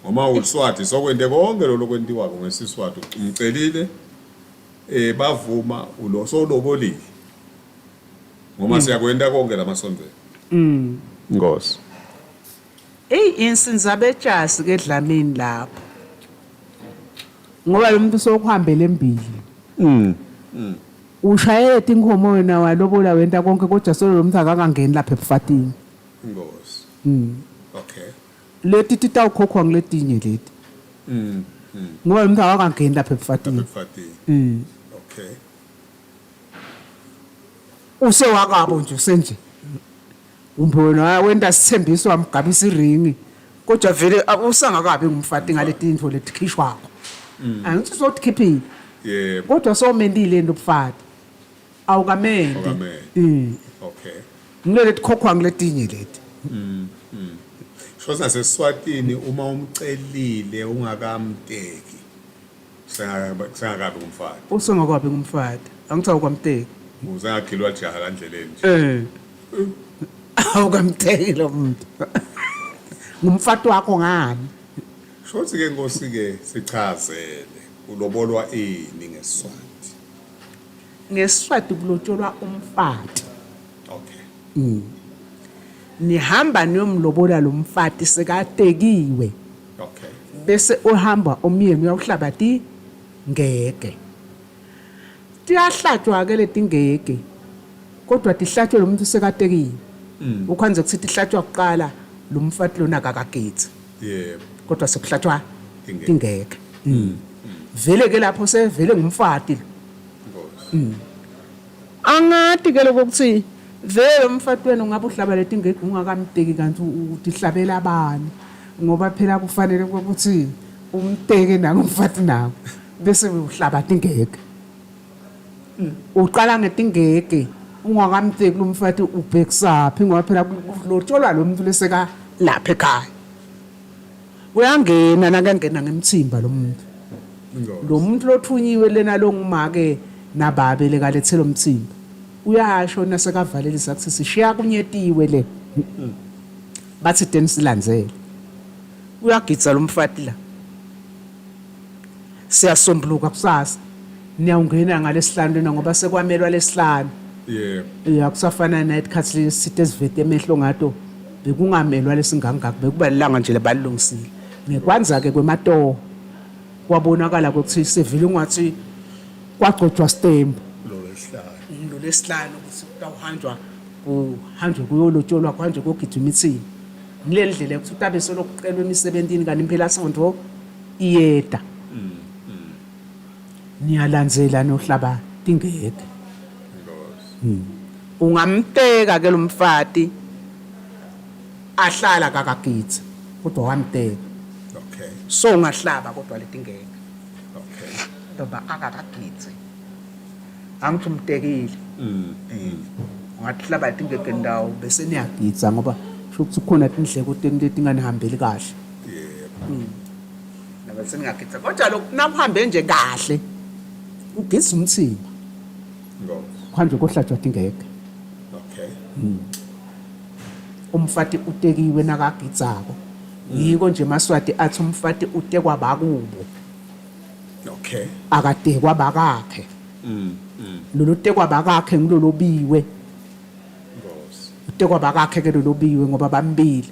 ngoma uSwati sokwende konke lo lokwentiwa ngesiswati umcelile bavuma ulo solobolile ngoma siyakwenda konke lamasondweni Ngosi insinza betshasi ke Dlamini lapho ngoba lo muntu sokuhambela embili ushayela inkomo wena walobola wenta konke kodwa solo lo muntu akangangeni lapha ebufatini Ngosi okay leti titawukhokhwa ngiletinye leti ngoba lo muntu akangeni lapha ebufatini ebufatini okay usewakabo nje usenje umbona wenta sithembiso wamgabisa iringi kodwa vele usangakabi ngumfati ngaletinto letikhishwako angithi sokukhiphi yebo kodwa somendile ndobufati awukamende okay ngilele tikhokhwa ngiletinye leti shoza seswatini uma umcelile ungakamteki sengakabi umfati usengakabi ngumfati angithi awukamteki uzangagilwa jaha kandleleni nje awukamteki lo muntu ngumfati wakho ngani shothi ke Nkosi ke sichazele ulobolwa ini ngeSiswati ngeSiswati kulotsholwa umfati okay nihamba niyomlobola lo mfati sekatekiwe okay bese uhamba omyeni uyawuhlaba ti ngeke tiyahlatshwa ke leti ngeke kodwa tihlatshwe lo muntu sekatekiwe ukhanze kuthi tihlatshwa kuqala lo mfati lona akakagethi yebo kodwa sekuhlatshwa Tingeke. tingeke vele ke lapho sevele ngumfati Nkosi angati ke lokuthi vele umfati wena ungabe uhlaba leti ngeke ungakamteki kanti utihlabela abani ngoba phela kufanele ukuthi umteke nangumfati nawo bese uhlaba tingeke uqala ngetingeke ungakamteki lo mfati ubhekisaphi ngoba phela kulotsholwa lo muntu leseka lapha ekhaya uyangena nakangena ngemthimba lo muntu Nkosi lo muntu lothunyiwe lena longumake nababe lekalethelo mthimba uyasho nasekavalelisa kuthi sishiya kunyetiwe le bathi tenisilandzele uyagitsa lo mfati la siyasombuluka kusasa niyawungena ngalesihlanu lena ngoba sekwamelwa lesihlanu yebo akusafana nesikhathi lesithe sivete emehlo ngato bekungamelwa lesingangaka bekuba lilanga nje lebalungisile ngekwanza ke kwematoho kwabonakala ukuthi sevile ungathi kwagcotshwa stembu lo lesihlanu lo lesihlanu ukuthi kutawuhanjwa kuhanjwe kuyolotsholwa kuhanjwe kugijima ithini ngileli ndlela ukuthi utabe solokuqelwa emisebenzini kanti impela sonto iyeda niyalandzela nohlaba tingeke ungamteka ke lo mfati ahlala kakagidza kodwa wamteka Okay. so ungahlaba kodwa leti ngeke Okay. ngoba akakagidzi angithi umtekile ungahlaba leti ngeke ndawo bese niyagidza ngoba shokuthi khona indleko leti nganihambeli kahle Yeah. nabe seningagidza kodwa lokhu nakuhambe nje kahle ugidza umthimba Ngoba. khanje kohlatshwa tingeke Okay. umfati utekiwe nakagidzako yiko nje maswati athi umfati utekwa bakubo Okay. akatekwa bakakhe Mm. lolu tekwa bakakhe ngilolobiwe Ngosi. utekwa bakakhe ke lolobiwe ngoba bambili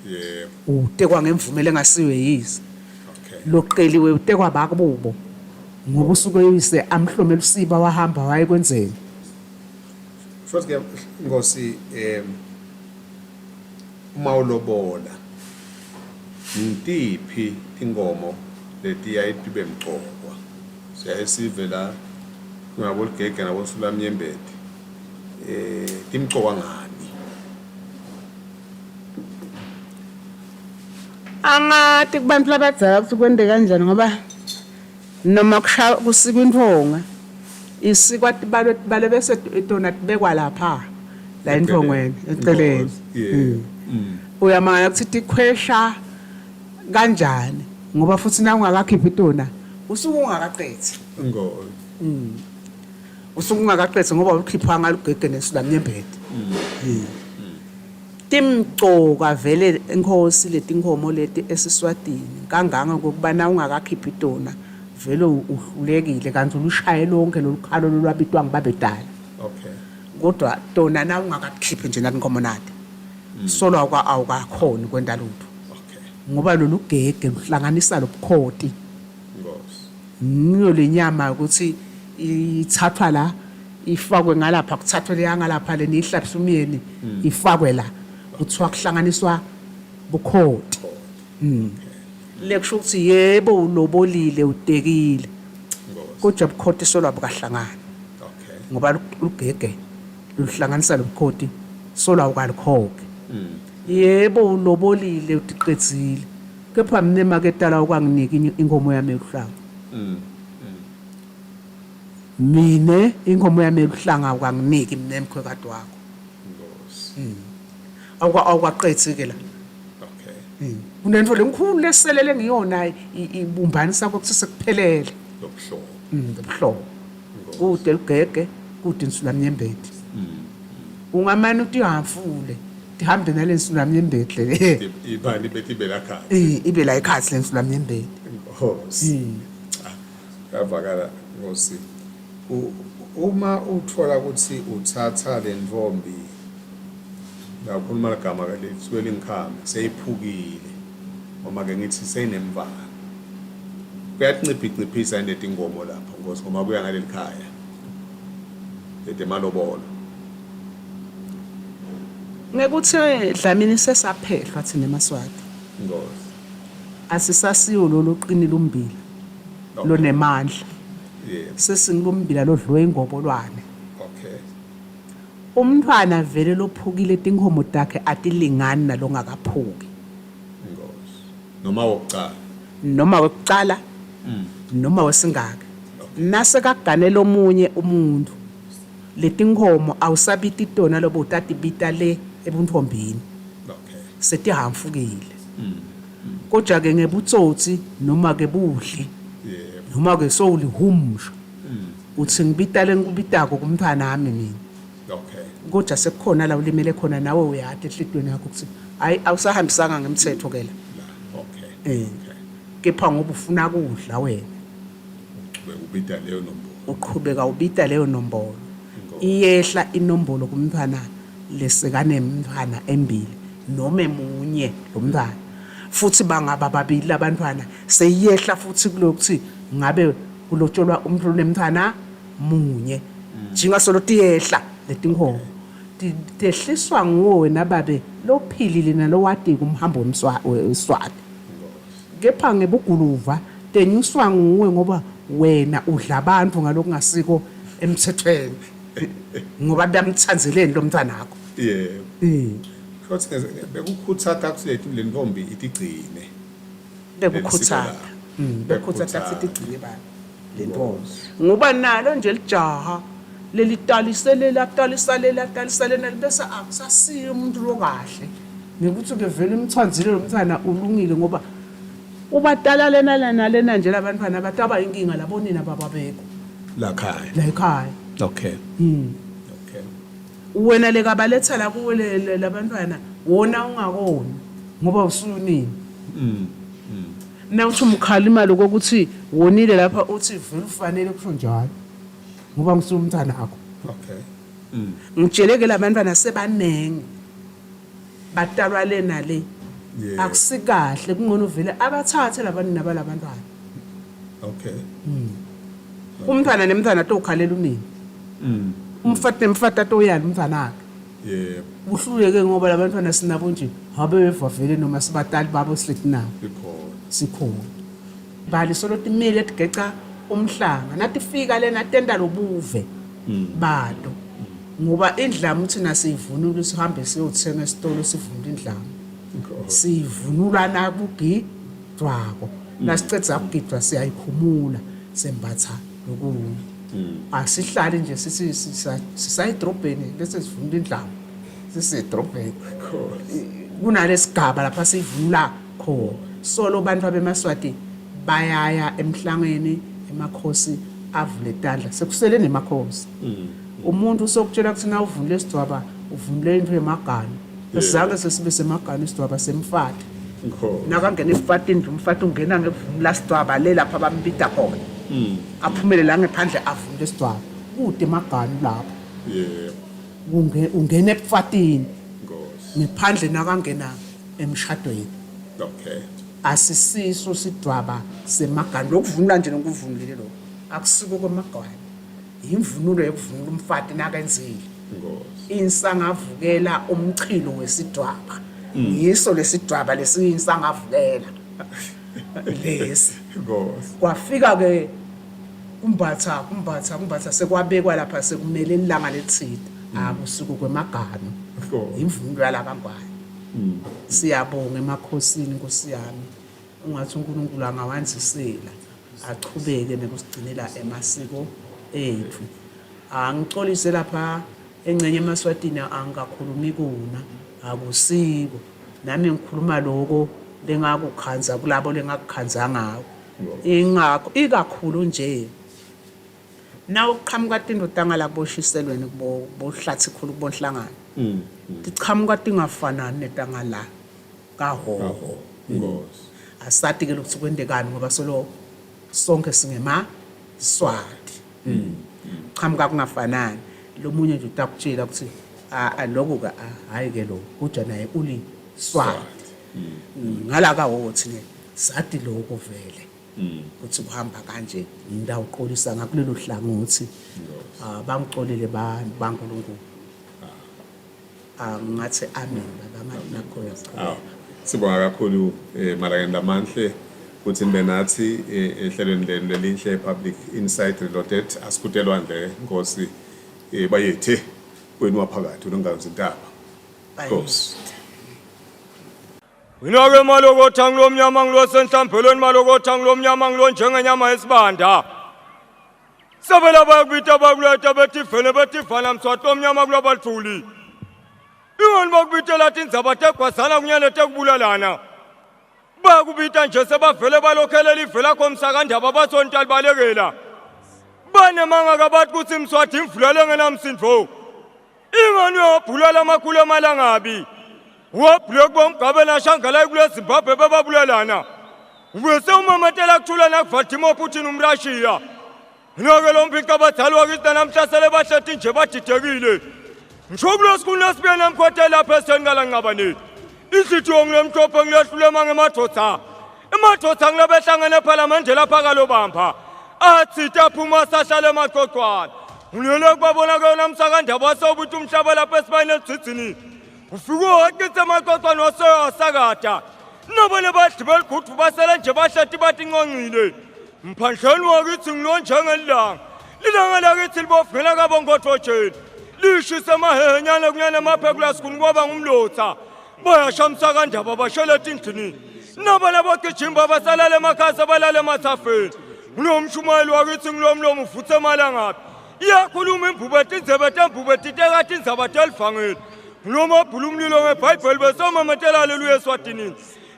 Yeah. utekwa ngemvumela engasiwe yisi Okay. loqeliwe utekwa bakubo ngoba usuke uyise amhlomela usiba wahamba waye kwenzeni Futhi ke Ngosi uma ulobola ngitiphi ingomo leti yayitibe mqokwa siyayisive la ngabo ligege nabo sulamnyembeti timqokwa ngani angathi kubantu labadzala ukuthi kwende kanjani ngoba noma kushaya kusikwa intonga isikwa tibalo bese itona tibekwa lapha la intongweni eceleni Yeah. uyamanga ukuthi tikhwesha kanjani ngoba futhi na ungakakhiphi itona usuke ungakaqethi Ngosi. usuke ungakaqethi ngoba ukhipha ngalugege nesulamnyembeti timcoka vele inkosi leti inkomo leti esiswatini kanganga kokuba na ungakakhiphi itona vele uhlulekile kanti ulushaye lonke lolukhalo lolwabitwa ngibabedala Okay. kodwa tona na ungakakhiphi nje natinkomo nati solo awukakhoni kwenta lutho Okay. ngoba lolu gege luhlanganisa lobukhoti Ngosi. ngiyo lenyama ukuthi ithathwa la ifakwe ngalapha kuthathwe le yangalapha le nihlabisa umyeni ifakwe la kuthiwa kuhlanganiswa bukhoti lekusho ukuthi yebo ulobolile utekile Ngosi. kodwa bukhoti solo bukahlangana Okay. ngoba lugege luhlanganisa lobukhoti solo awukalikhoke yebo ulobolile utiqedzile kepha mina emaketala ukwanginika inkomo yami eluhlanga mine inkomo yami eluhlanga ukwanginika mina emkhwekade wakho Ngosi. awukwaqethi ke la Okay. kunento lenkhulu leselele ngiyona ibumbani sakho ukuthi sekuphelele Lobuhlobo. ngobuhlobo kude ligege kude insulamnyembeti ungamane uthi uhamfule tihambe nalensulamnyembeti le Ibani bethi belakhathi. ibe la ikhathi lensulamnyembeti Ngosi. Kavakala Ngosi. Uma uthola ukuthi uthatha le ntfombi ngakhuluma igama lethiwe lingikhame seyiphukile noma ke ngithi seyinemvana kuyanciphisa leti ngomo lapho Ngosi ngoba kuya ngaleli khaya lete malobolo ngekuthi Dlamini sesaphehlwa thina eMaswati Ngosi. asisasiyo lo loqinile umbila lonemandla Yeah. sesingilombila lodliwe ingobolwane Okay. umntwana vele lophukile tinkomo takhe atilingani nalongakaphuki Ngosi. Noma wokucala. noma wekucala noma wesingaka nase kaganela omunye umuntu letinkomo awusabiti tona lobo utatibita le ebunthombini Okay. setihamfukile kodwa ke ngebutsotsi noma ke budli Yeah. noma ke sowulihumsha uthi ngibita lenkubitako kumntwana nami mina Okay. kodwa sekukhona la ulimele khona nawe uyade ehlidweni yakho ukuthi hayi awusahambisanga ngemthetho ke la Okay. kepha ngoba ufuna kudla wena Ubita leyo nombolo. uqhubeka ubita leyo nombolo iyehla inombolo kumntwana lesekanemntwana embili noma emunye lo mntwana futhi bangaba babili abantwana seyiyehla futhi kulokuthi ngabe kulotsholwa umuntu onemntwana munye njingasolo tiyehla letinkomo tehliswa nguwe wena babe lophilile nalowati kumhambo wemswati kepha ngebuguluva tenyuswa nguwe ngoba wena udla abantu ngalokungasiko emthethweni ngoba bamthanzeleni lo mntwana wakho yebo futhi bekukhuthatha kusethu le ntombi itigcine bekukhuthata bekukhuthata futhi igcine bani le ntombi ngoba nalo nje lijaha lelitaliselelena bese akusasiyo umuntu lo kahle nekuthi ke vele imthanzile lo mntana ulungile ngoba ubatala lena nje labantwana abataba inkinga labonina bababeko la ekhaya okay wena lekabaletha la kuwe labantwana wona ungakona ngoba usuyunini na uthi umkhalima lokuthi wonile lapha uthi vele ufanele kusho njalo ngoba ngisumntana akho okay ngitsheleke labantwana sebanenge batalwa lena le akusikahle kungcono vele abathathe labantu nabalabantwana okay umntwana nemntwana tokhalela unini umfata toyani umntwana akhe yebo uhluleke ngoba labantwana sinabo nje habe bevavele noma sibatali babo silethi nawo sikhona bali soloti imile etigeca umhlanga nathi fika lena tenda lobuve bato ngoba indlamu thina siyivunula sihambe siyothenga esitolo sivunula indlamu sivunula nakugidwako lasicedza ukugidwa siyayikhumula sembatha lokunye asihlali nje sithi sisayidrobheni bese sivunula indlamu sisedrobheni kunalesigaba lapha sivunula khona solo bantu abemaswati bayaya emhlangeni emakhosi avule tandla sekusele nemakhosi umuntu usokutshela ukuthi na uvunule isidwaba uvunule into yemagana besizange sesibe semagana isidwaba semfati nakangena efatini nje umfati ungena ngevunula isidwaba le lapha bambita khona aphumele la ngephandle avunule isidwaba kude emagana lapho ungena efatini ngephandle nakangena emshadweni okay asisiso sidwaba semagana lokuvunula nje nokuvunulile lo akusiko kwemagana imvunulo yokuvunula umfati nakenzile insangavukela umchilo wesidwaba yiso lesidwaba lesiyinsangavukela lesi kwafika ke kumbatha sekwabekwa lapha sekumele ilanga lethita akusiko kwemagana imvunulo yalabangwayo siyabonga emakhosini Nkosi yami ungathi uNkulunkulu angawanzisela achubeke nekusigcinela emasiko ethu angixolise lapha engcenye emaswatini angikakhulumi kuna akusiko nami ngikhuluma lokho lengakukhanza kulabo lengakukhanza ngawo ingakho ikakhulu nje na uqhamuka tindodanga laboshiselweni bohlathi khulu kubonhlangana tiqhamuka tingafanani netanga la kahoho asati ke lokuthu kwendekani ngoba solo sonke singema Swati qhamuka kungafanani lo munye nje utakutshela ukuthi lokho ka hayi ke lo kuja naye uli Swati ngala ka wothi ne sathi lokho vele ukuthi kuhamba kanje indawo uqolisa ngakulelo hlangothi bangixolele baNkulunkulu ngathi amen baba nakho yasho sibonga kakhulu Malakeni Lamanhle ukuthi nibe nathi ehlelweni lenu lelinhle Public Insight Reloaded asikutelwa nje Nkosi bayethe wenu waphakathi unongazi intaba Nkosi Winake malokotha ngilomnyama ngilosenhlambelweni malokotha ngilomnyama ngilo njengenyama yesibanda Sabela bakubita bakuletha bethi vele bethi fana mswati omnyama kulobalthuli Ingani bakubita lathi indzaba tegwazana kunyane tekubulalana bakubita nje sebavele balokhelela ivela komsakandaba basontali balekela banemanga kabathi kuthi mswati imvulele ngenamsindvo ingani uyabhulala amakhulu amalangabi wabhlok bomgabe nashangala kule Zimbabwe bebabulalana ubese umamatela kuthula nakuVladimir Putin umRussia Nake lo mpinka abadala wakithi namhlasele bahlethi nje badidekile ngisho kulesikhulu nasibuye namkhwethela lapha esenkala nqabaneni isithiyo ngilemhlophe ngilehlule mangemadodza emadodza ngilabehlangene eParliament lapha kalobamba athi taphuma sahlala emaqoqwana ngilele kubabona ke namsakandaba wasobuthi umhlaba lapha esibayini edzidzini ufike waqitha emaqoqwana wasakada nabone badibela igudfu basele nje bahlethi bathi ngongcile mphandleni wakithi ngilo njengelanga lilanga lakithi libofela kabongothotheni lishise amahenyana kunyana amaphekulasikuni kwaba ngumlotha bayashamsa kandaba basheleta endlini naba labogijimba basalala emakhaya balala emathafeni ngilomshumayeli wakithi ngilomlomo uvuthe emalangaphi iyakhuluma imbubethi inzebete imbubethi itekati inzabathe elivangeli ngilomabhula umlilo ngebhayibheli besomamethela haleluya eswadinini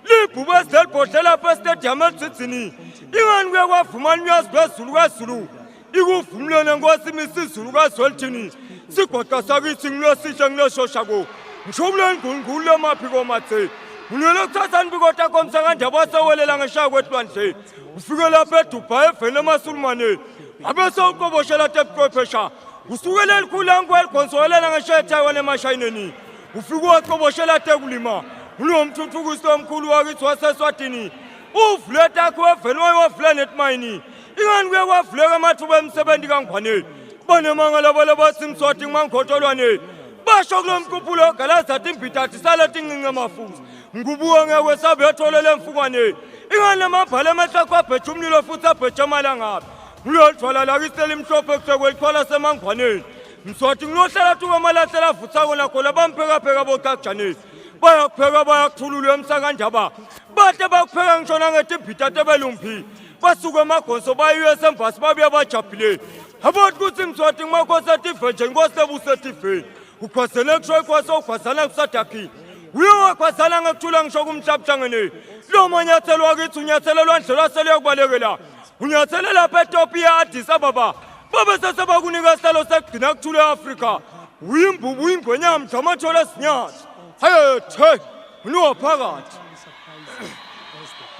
libhube esilibhodlela apha estadium elitsitsini ingani kuye kwavumana umnyazi kwezulu kwezulu ikuvumlene nkosi imisizulu kazwelithini sigoda sakithi ngilosihle ngiloshosha ngishobuleni ngungulu lemaphi komathe ngilele kuthatha nibikota komsakandaba wasewelela ngeshaya kwethlwandle ufike lapha eDubai evele emaSulumane abese uqoboshela tebuqwephesha usukele elikhulu ngweligonsowelela ngeshaya eTaiwan emashayineni ufike waqoboshela tekulima ngilomthuthukiso omkhulu wakithi waseswadini uvule takho wevele wayovule netmayini ingani kuye kwavuleka amathuba emsebenzi kangwane banemangala balabathi Mswati ngmangothotolwane basho kulomqupulo ogalazathi imbitathi salathi incince emafuza ngubuka ngekwe sabe etholele emfukwane ingani amabhala emehle kwabheja umlilo futhi abheja amalangaphi ngilolithwala lakisela imhlophe kusekwelikhwala semangwaneni Mswati ngilohlala tuka amalahlela avuthako nakho labamphekapheka bocakujaneni bayakupheka bayakuthululwa emsakandaba bahle bakupheka ngishona ngethi imbitathi ebelumphile basuka emagonso bayiwe esemvasi babuye bajabhileni abathi kuthi Mswati ngumakhosi etiveni nkosi ebusa etiveni ukhwazele kusho ikhwasa ukhwazana kusadakhile uye wakhwazana ngekuthula ngisho kumhlabutshangeni lo manyathelo wakithi unyathelelwa ndlela seliyokubalekela unyathele lapha eTopiya e-Addis Ababa babe sesebakunika isihalo sekugcina kuthula e-Afrika uyimbubu uyingwenyama mdlamathole esinyathi hayethe unowaphakathi